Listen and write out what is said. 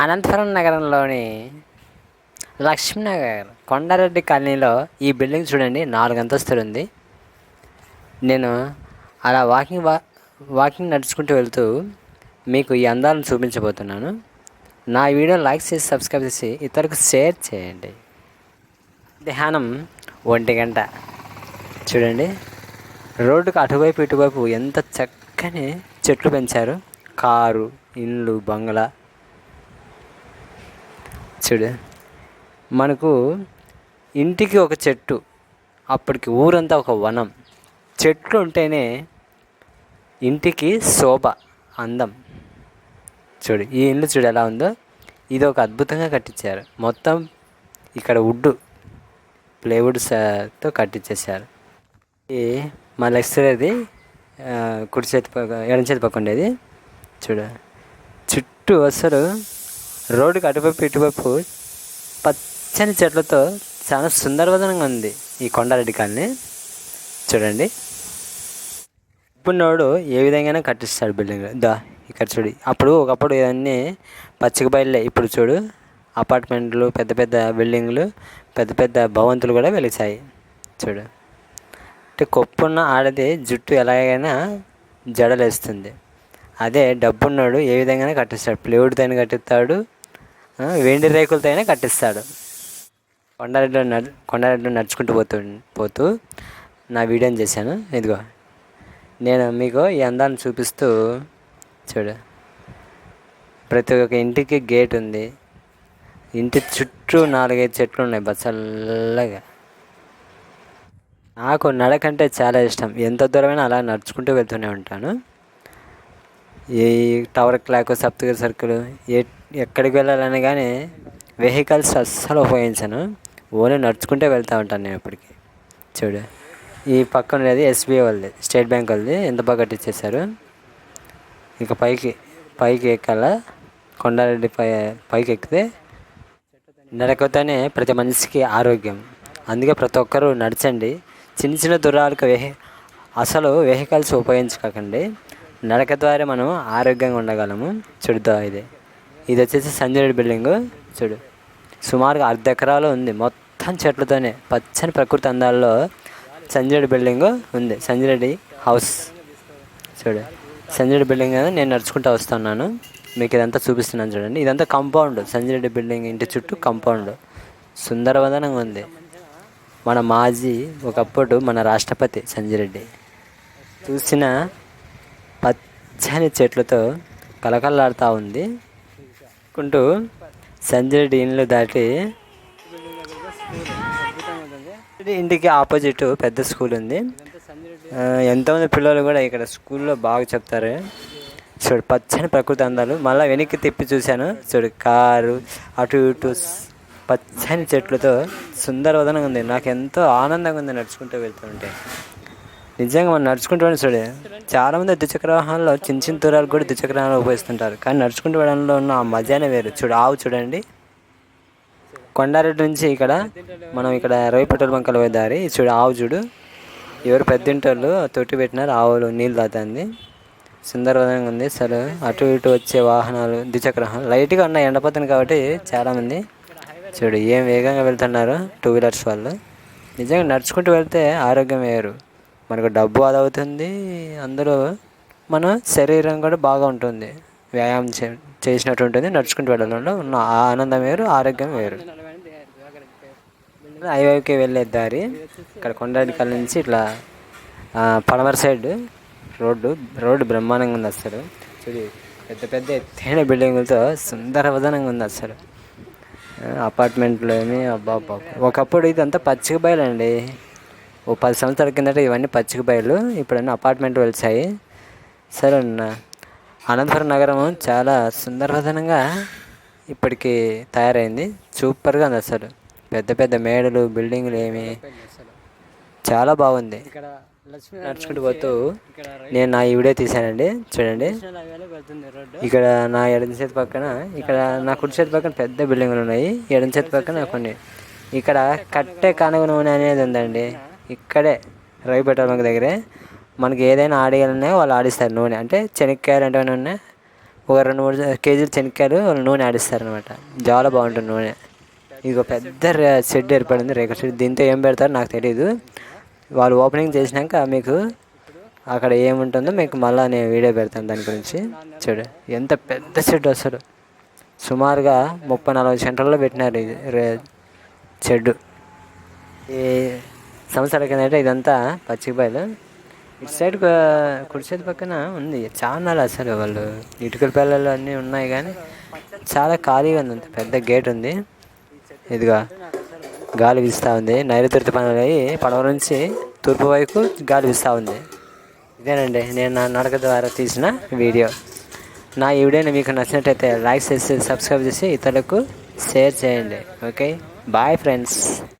అనంతపురం నగరంలోని లక్ష్మీనగర్ కొండారెడ్డి కాలనీలో ఈ బిల్డింగ్ చూడండి, 4 అంతస్తులు ఉంది. నేను అలా వాకింగ్ నడుచుకుంటూ వెళ్తూ మీకు ఈ అందాలను చూపించబోతున్నాను. నా వీడియో లైక్ చేసి సబ్స్క్రైబ్ చేసి ఇతరులకు షేర్ చేయండి. మధ్యాహ్నం 1 గంట చూడండి, రోడ్డుకు అటువైపు ఇటువైపు ఎంత చక్కని చెట్లు పెంచారు. కారు, ఇల్లు, బంగ్లా చూడు. మనకు ఇంటికి ఒక చెట్టు, అప్పటికి ఊరంతా ఒక వనం. చెట్లు ఉంటేనే ఇంటికి శోభ, అందం. చూడు ఈ ఇల్లు చూడు ఎలా ఉందో. ఇది ఒక అద్భుతంగా కట్టించారు. మొత్తం ఇక్కడ ప్లేవుడ్స్తో కట్టించేశారు. ఈ మా లెక్చరర్ది కుడి చేతి పక్క, ఎడం చేతి పక్క ఉండేది. చూడు చుట్టూ అసలు రోడ్డుకి అటువైపు ఇటువైపు పచ్చని చెట్లతో చాలా సుందరవదనంగా ఉంది ఈ కొండారెడ్డి కాలనీ. చూడండి, ఇప్పుడున్నోడు ఏ విధంగానే కట్టిస్తాడు బిల్డింగ్. ఇక్కడ చూడు, ఒకప్పుడు ఇవన్నీ పచ్చిక బయళ్ళే. ఇప్పుడు చూడు, అపార్ట్మెంట్లు, పెద్ద పెద్ద బిల్డింగ్లు, పెద్ద పెద్ద భవంతులు కూడా వెలిసాయి. చూడు, అంటే కొప్పున్న ఆడది జుట్టు ఎలాగైనా జడలేస్తుంది. అదే డబ్బున్నాడు ఏ విధంగానే కట్టిస్తాడు. ప్లేవుడ్తో కట్టిస్తాడు, వెండి రేకులతో కట్టిస్తాడు. కొండారెడ్డిలో నడుచుకుంటూ పోతూ నా వీడియోని చేశాను. ఇదిగో నేను మీకు ఈ అందాన్ని చూపిస్తూ చూడు, ప్రతి ఒక్క ఇంటికి గేట్ ఉంది. ఇంటి చుట్టూ 4-5 చెట్లు ఉన్నాయి బచ్చల్లగా. నాకు నడకంటే చాలా ఇష్టం. ఎంత దూరమైనా అలా నడుచుకుంటూ వెళ్తూనే ఉంటాను. ఈ టవర్ క్లాక్, సప్తగిరి సర్కిల్, ఎక్కడికి వెళ్ళాలని కానీ వెహికల్స్ అస్సలు ఉపయోగించాను. ఓన్లీ నడుచుకుంటే వెళ్తూ ఉంటాను నేను ఎప్పటికీ. చూడు, ఈ పక్కన ఉండేది ఎస్బీఐ వాళ్ళది, స్టేట్ బ్యాంక్ వాళ్ళది. ఎంత బాగా కట్టించేశారు. ఇక పైకి ఎక్కాల, కొండారెడ్డి పైకి ఎక్కితే నడకతోనే ప్రతి మనిషికి ఆరోగ్యం. అందుకే ప్రతి ఒక్కరూ నడచండి. చిన్న చిన్న దూరాలకు అసలు వెహికల్స్ ఉపయోగించకండి. నడక ద్వారా మనం ఆరోగ్యంగా ఉండగలము. చూడుదా, ఇది వచ్చేసి సంజయ్ రెడ్డి బిల్డింగు. చూడు, సుమారుగా 1/2 ఎకరాలు ఉంది. మొత్తం చెట్లతోనే పచ్చని ప్రకృతి అందాల్లో సంజయ్ రెడ్డి బిల్డింగు ఉంది. సంజయ్ రెడ్డి హౌస్. చూడు, సంజయ్ రెడ్డి బిల్డింగ్ అని నేను నడుచుకుంటూ వస్తున్నాను. మీకు ఇదంతా చూపిస్తున్నాను చూడండి. ఇదంతా కాంపౌండ్. సంజయ్ రెడ్డి బిల్డింగ్ ఇంటి చుట్టూ కాంపౌండ్ సుందరవదనంగా ఉంది. మన మాజీ ఒకప్పుడు మన రాష్ట్రపతి సంజయ్ రెడ్డి. చూసిన పచ్చని చెట్లతో కలకల్లాడుతూ ఉంది. కుంటూ సంజయ్ రెడ్డి ఇల్లు దాటి ఇంటికి ఆపోజిట్ పెద్ద స్కూల్ ఉంది. ఎంతోమంది పిల్లలు కూడా ఇక్కడ స్కూల్లో బాగా చెప్తారు. చూడు, పచ్చని ప్రకృతి అందాలు. మళ్ళీ వెనక్కి తిప్పి చూశాను. చూడు, కారు అటు ఇటు పచ్చని చెట్లతో సుందరవదనంగా ఉంది. నాకు ఎంతో ఆనందంగా ఉంది నడుచుకుంటూ వెళ్తుంటే. నిజంగా మనం నడుచుకుంటూ చూడే, చాలామంది ద్విచక్ర వాహనాల్లో చిన్న దూరాలు కూడా ద్విచక్ర వాహనాలు ఉపయోగిస్తుంటారు. కానీ నడుచుకుంటూ వెళ్ళడంలో ఉన్న ఆ మజానే వేరు. చూడు, ఆవు చూడండి. కొండారెడ్డి నుంచి మనం ఇక్కడ రవి పెట్రోల్ బంక్ పోయే దారి. చూడు, ఆవు చూడు. ఎవరు పెద్దింటోళ్ళు తొట్టి పెట్టినారు, ఆవులు నీళ్ళు తాగుతుంది. సుందరవదనంగా ఉంది. అసలు అటు ఇటు వచ్చే వాహనాలు, ద్విచక్ర వాహనాలు లైట్గా ఉన్నాయి. ఎండపోతుంది కాబట్టి చాలామంది చూడు ఏం వేగంగా వెళ్తున్నారు 2 వీలర్స్ వాళ్ళు. నిజంగా నడుచుకుంటూ వెళ్తే ఆరోగ్యం వేరు. మనకు డబ్బు ఆదా అవుతుంది. అందులో మన శరీరం కూడా బాగా ఉంటుంది. వ్యాయామం చేసినట్టు ఉంటుంది. నడుచుకుంటూ వెళ్ళడంలో ఉన్న ఆనందం వేరు, ఆరోగ్యం వేరు. హైవేకి వెళ్ళే దారి. ఇక్కడ కొండారెడ్డి కాలనీ నుంచి ఇట్లా పడమర సైడ్ రోడ్డు బ్రహ్మాండంగా ఉంది. అసలు చూడు, పెద్ద పెద్ద ఎత్తైన బిల్డింగులతో సుందరవదనంగా ఉంది. అసలు అపార్ట్మెంట్లు ఏమి అబ్బా. ఒకప్పుడు ఇదంతా పచ్చిక బయలు అండి. ఓ 10 సంవత్సరాల కిందట ఇవన్నీ పచ్చిక బయలు. ఇప్పుడన్నీ అపార్ట్మెంట్లు వెలిసాయి. సరే, అనంతపురం నగరం చాలా సుందరవదనంగా ఇప్పటికి తయారైంది. సూపర్గా ఉంది. అసలు పెద్ద పెద్ద మేడలు, బిల్డింగ్లు ఏమి చాలా బాగుంది. నడుచుకుంటూ పోతూ నేను నా ఈ వీడియో తీశానండి. చూడండి, ఇక్కడ నా ఎడమ చేతి పక్కన, ఇక్కడ నా కుడి చేతి పక్కన పెద్ద బిల్డింగ్లు ఉన్నాయి. ఎడమ చేతి పక్కన కొన్ని. ఇక్కడ కట్టె కానుగ నూనె అనేది ఉందండి. ఇక్కడే రవి పెట్రోల్ బంక్ దగ్గరే మనకి ఏదైనా ఆడియాలన్నా వాళ్ళు ఆడిస్తారు. నూనె అంటే శనక్కాయలు అంటే నూనె ఒక 2-3 కేజీలు శనక్కాయలు నూనె ఆడిస్తారనమాట. చాలా బాగుంటుంది నూనె. ఇదిగో పెద్ద షెడ్ ఏర్పడింది, రేకుల షెడ్. దీంతో ఏం పెడతారో నాకు తెలియదు. వాళ్ళు ఓపెనింగ్ చేసినాక మీకు అక్కడ ఏముంటుందో మీకు మళ్ళీ నేను వీడియో పెడతాను దాని గురించి. చూడు ఎంత పెద్ద షెడ్ అసలు. సుమారుగా 30-40 సెంటర్లో పెట్టినారు ఇది షెడ్డు. ఈ సంవత్సరాల కిందట ఇదంతా పచ్చికబయలు. ఇటు సైడ్ కుడి సైడ్ పక్కన ఉంది చాలా అసలు. వాళ్ళు ఇటుకల పిల్లలు అన్నీ ఉన్నాయి కానీ చాలా ఖాళీగా ఉంది. అంత పెద్ద గేట్ ఉంది. ఇదిగా గాలి వీస్తూ ఉంది. నైరుతి ఋతుపవనాలు అయ్యి పడవ నుంచి తూర్పు వైపు గాలి వీస్తూ ఉంది. ఇదేనండి నేను నా నడక ద్వారా తీసిన వీడియో. నా ఈ వీడియోని మీకు నచ్చినట్టయితే లైక్ చేసి సబ్స్క్రైబ్ చేసి ఇతరులకు షేర్ చేయండి. Okay, bye friends.